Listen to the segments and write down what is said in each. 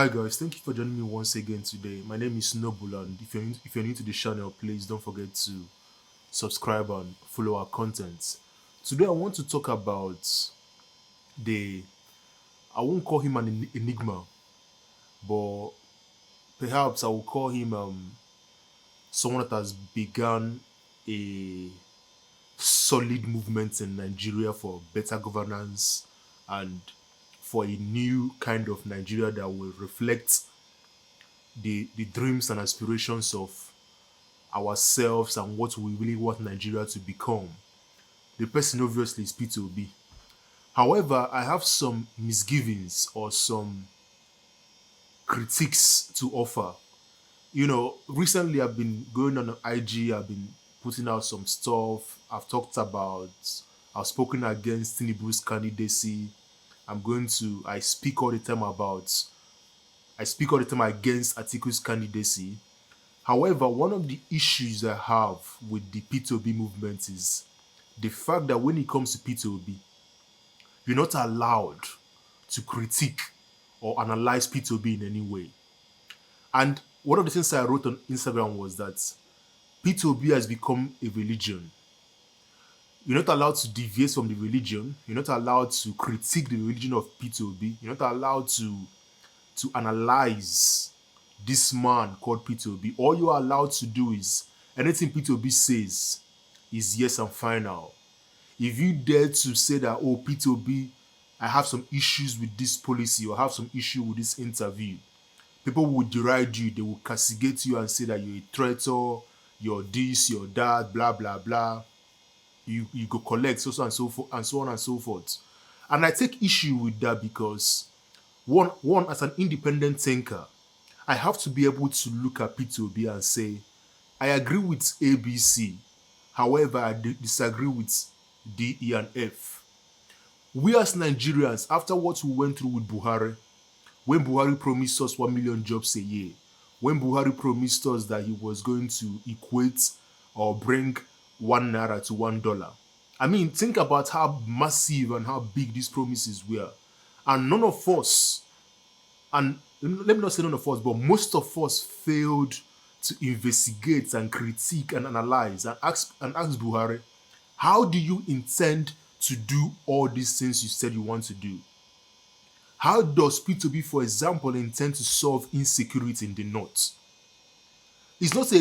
Hi guys, thank you for joining me once again today. My name is Noble, and if you're new to the channel, please don't forget to subscribe and follow our content. Today I want to talk about the I won't call him an enigma, but perhaps I will call him someone that has begun a solid movement in Nigeria for better governance and for a new kind of Nigeria that will reflect the dreams and aspirations of ourselves and what we really want Nigeria to become. The person obviously is Peter Obi. However, I have some misgivings or some critiques to offer. Recently I've been going on IG, I've been putting out some stuff. I've spoken against Tinubu's candidacy. I speak all the time against Atiku's candidacy. However, one of the issues I have with the Peter Obi movement is the fact that when it comes to Peter Obi, you're not allowed to critique or analyze Peter Obi in any way. And one of the things I wrote on Instagram was that Peter Obi has become a religion. You're not allowed to deviate from the religion. You're not allowed to critique the religion of Peter Obi. You're not allowed to analyze this man called Peter Obi. All you are allowed to do is anything Peter Obi says is yes and final. If you dare to say that, oh, Peter Obi, I have some issues with this policy or have some issue with this interview, people will deride you, they will castigate you and say that you're a traitor, you're this, you're that, blah, blah, blah. You go collect so and so forth, and so on and so forth. And I take issue with that because one as an independent thinker, I have to be able to look at P2B and say, I agree with ABC. However, I disagree with D, E, and F. We as Nigerians, after what we went through with Buhari, when Buhari promised us 1 million jobs a year, when Buhari promised us that he was going to equate or bring 1 naira to $1. I mean, think about how massive and how big these promises were. And none of us, and let me not say none of us, but most of us failed to investigate and critique and analyze and ask Buhari, how do you intend to do all these things you said you want to do? How does P2B, for example, intend to solve insecurity in the north? It's not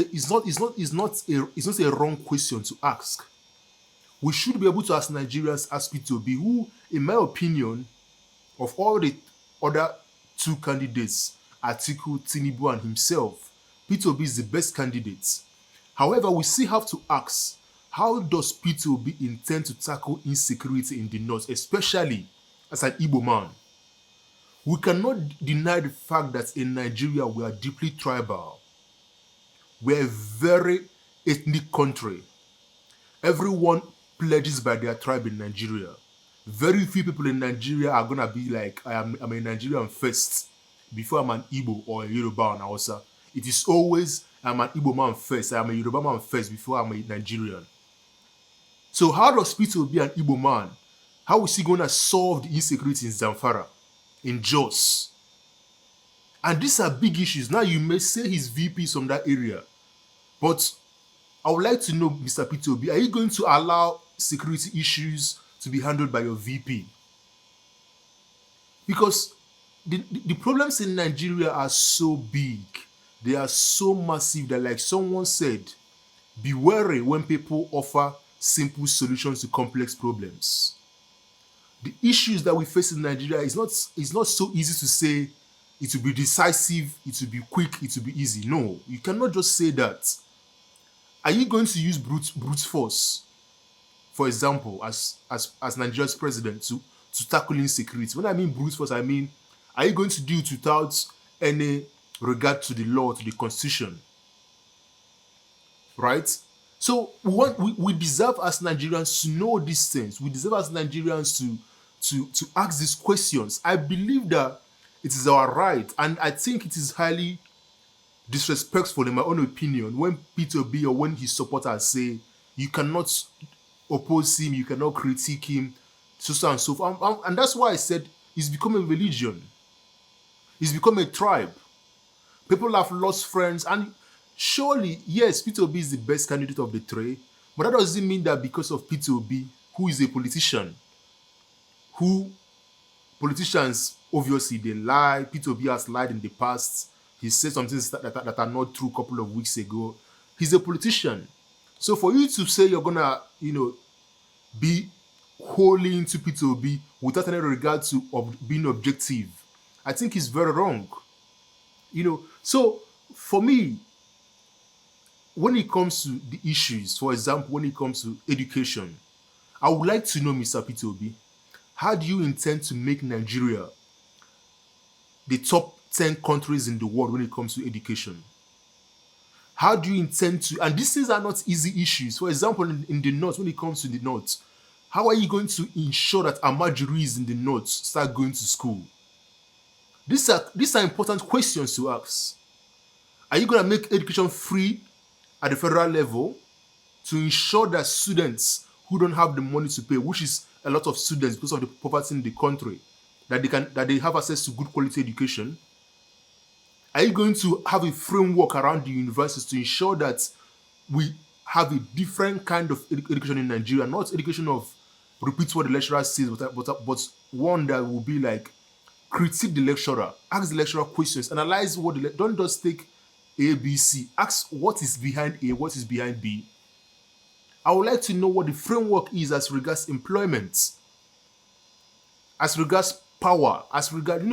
a wrong question to ask. We should be able to ask Nigerians, ask P2B, who, in my opinion, of all the other two candidates, Atiku, Tinubu, and himself, P2B is the best candidate. However, we still have to ask, how does P2B intend to tackle insecurity in the north, especially as an Igbo man? We cannot deny the fact that in Nigeria we are deeply tribal. We're a very ethnic country. Everyone pledges by their tribe in Nigeria. Very few people in Nigeria are gonna be like, I'm a Nigerian first before I'm an Igbo or a Yoruba or an Hausa. It is always, I'm an Igbo man first, I'm a Yoruba man first before I'm a Nigerian. So how does Peter be an Igbo man? How is he gonna solve the insecurity in Zamfara, in Jos? And these are big issues. Now you may say he's VPs from that area, but I would like to know, Mr. Peter Obi, are you going to allow security issues to be handled by your VP? Because the problems in Nigeria are so big, they are so massive that, like someone said, be wary when people offer simple solutions to complex problems. The issues that we face in Nigeria is not so easy to say it will be decisive, it will be quick, it will be easy. No, you cannot just say that. Are you going to use brute force, for example, as Nigeria's president to tackle insecurity? When I mean brute force, I mean, are you going to do it without any regard to the law, to the constitution? Right? So we deserve as Nigerians to know these things. We deserve as Nigerians to ask these questions. I believe that it is our right, and I think it is highly disrespectful, in my own opinion, when Peter B or when his supporters say you cannot oppose him, you cannot critique him, so and so forth. And that's why I said it's become a religion. It's become a tribe. People have lost friends, and surely, yes, Peter Obi is the best candidate of the three, but that doesn't mean that because of Peter Obi, who is a politician, who politicians obviously they lie. Peter Obi has lied in the past. He said some things that are not true a couple of weeks ago. He's a politician. So for you to say you're gonna, be wholly into Peter Obi without any regard to being objective, I think is very wrong. So for me, when it comes to the issues, for example, when it comes to education, I would like to know, Mr. Peter Obi, how do you intend to make Nigeria the top 10 countries in the world when it comes to education? How do you intend to, and these things are not easy issues. For example, in the north, when it comes to the north, how are you going to ensure that imageries in the north start going to school? These are important questions to ask. Are you going to make education free at the federal level to ensure that students who don't have the money to pay, which is a lot of students because of the poverty in the country, that they have access to good quality education? Are you going to have a framework around the universities to ensure that we have a different kind of education in Nigeria, not education of repeat what the lecturer says, but one that will be like critique the lecturer, ask the lecturer questions, analyze don't just take A, B, C. Ask what is behind A, what is behind B. I would like to know what the framework is as regards employment, as regards power, as regards,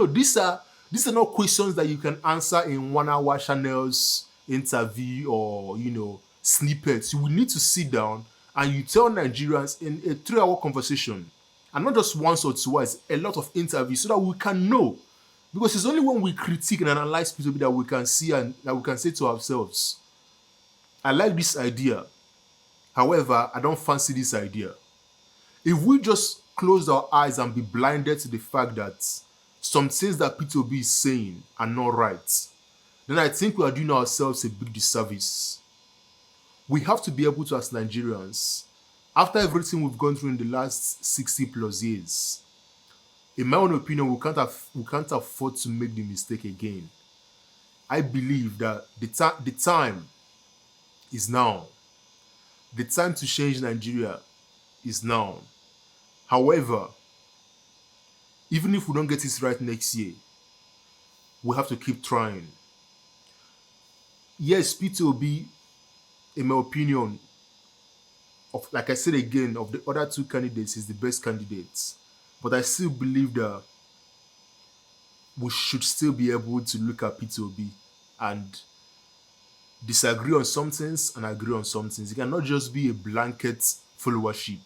these are not questions that you can answer in 1 hour channels interview or snippets. You will need to sit down and you tell Nigerians in a 3-hour conversation, and not just once or twice, a lot of interviews, so that we can know. Because it's only when we critique and analyze people that we can see and that we can say to ourselves, I like this idea. However, I don't fancy this idea. If we just close our eyes and be blinded to the fact that some things that Peter Obi is saying are not right, then I think we are doing ourselves a big disservice. We have to be able to, as Nigerians, after everything we've gone through in the last 60 plus years, in my own opinion, we can't afford to make the mistake again. I believe that the time is now. The time to change Nigeria is now. However, even if we don't get it right next year, we have to keep trying. Yes, Peter Obi, in my opinion, like I said again, of the other two candidates, is the best candidate. But I still believe that we should still be able to look at Peter Obi and disagree on some things and agree on some things. It cannot just be a blanket followership,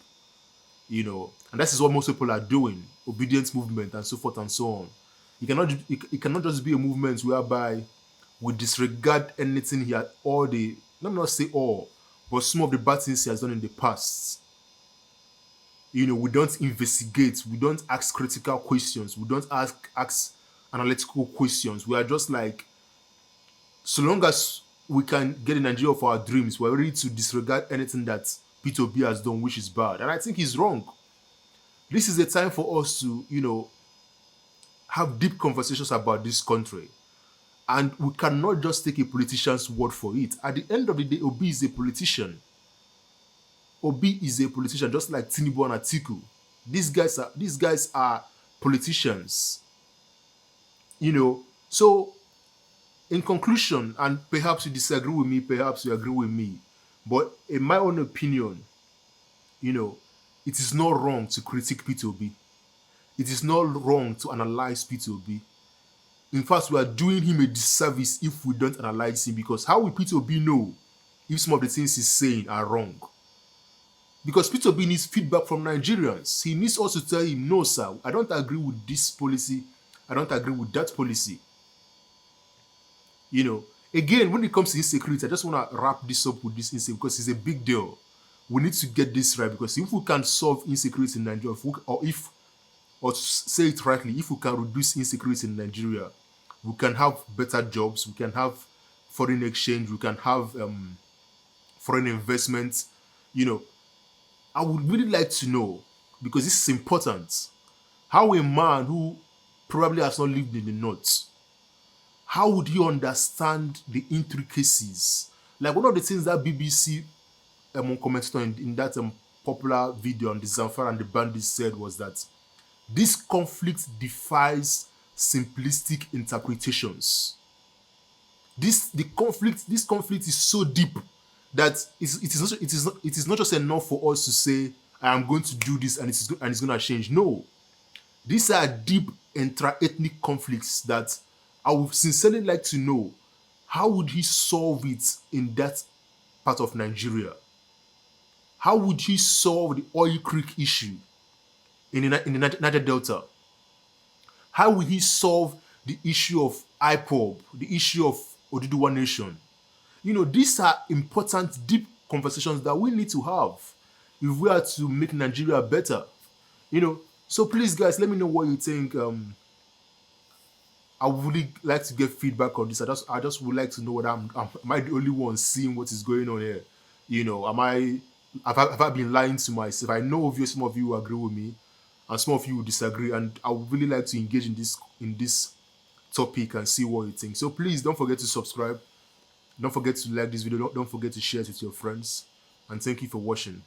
and that is what most people are doing, obedience movement and so forth and so on. It cannot just be a movement whereby we disregard anything here, let me not say all, but some of the bad things he has done in the past. We don't investigate, we don't ask critical questions, we don't ask analytical questions. We are just like, so long as we can get in Nigeria of our dreams, we're ready to disregard anything that Peter Obi has done, which is bad. And I think he's wrong. This is the time for us to, have deep conversations about this country. And we cannot just take a politician's word for it. At the end of the day, Obi is a politician. Obi is a politician, just like Tinubu and Atiku. These guys are politicians. So in conclusion, and perhaps you disagree with me, perhaps you agree with me, but in my own opinion, it is not wrong to critique Peter Obi. It is not wrong to analyze Peter Obi. In fact, we are doing him a disservice if we don't analyze him, because how will Peter Obi know if some of the things he's saying are wrong? Because Peter Obi needs feedback from Nigerians. He needs us to tell him, no, sir, I don't agree with this policy. I don't agree with that policy. Again, when it comes to insecurity, I just want to wrap this up with this insecurity because it's a big deal. We need to get this right, because if we can solve insecurity in Nigeria, or to say it rightly, if we can reduce insecurity in Nigeria, we can have better jobs, we can have foreign exchange, we can have foreign investments. I would really like to know, because this is important, how a man who probably has not lived in the north, how would he understand the intricacies? Like one of the things that BBC commented on in that popular video on the Zamfara and the bandits said was that this conflict defies simplistic interpretations. This conflict is so deep that it is not just enough for us to say I am going to do this and it's going to change. No, these are deep intra-ethnic conflicts that I would sincerely like to know how would he solve it in that part of Nigeria. How would he solve the Oil Creek issue in the Niger Delta? How will he solve the issue of IPOB, the issue of Oduduwa Nation? These are important, deep conversations that we need to have if we are to make Nigeria better. So please, guys, let me know what you think. I would really like to get feedback on this. I just would like to know whether am I the only one seeing what is going on here? Have I been lying to myself? I know some of you agree with me, and some of you will disagree. And I would really like to engage in this topic and see what you think. So please don't forget to subscribe. Don't forget to like this video. Don't forget to share it with your friends. And thank you for watching.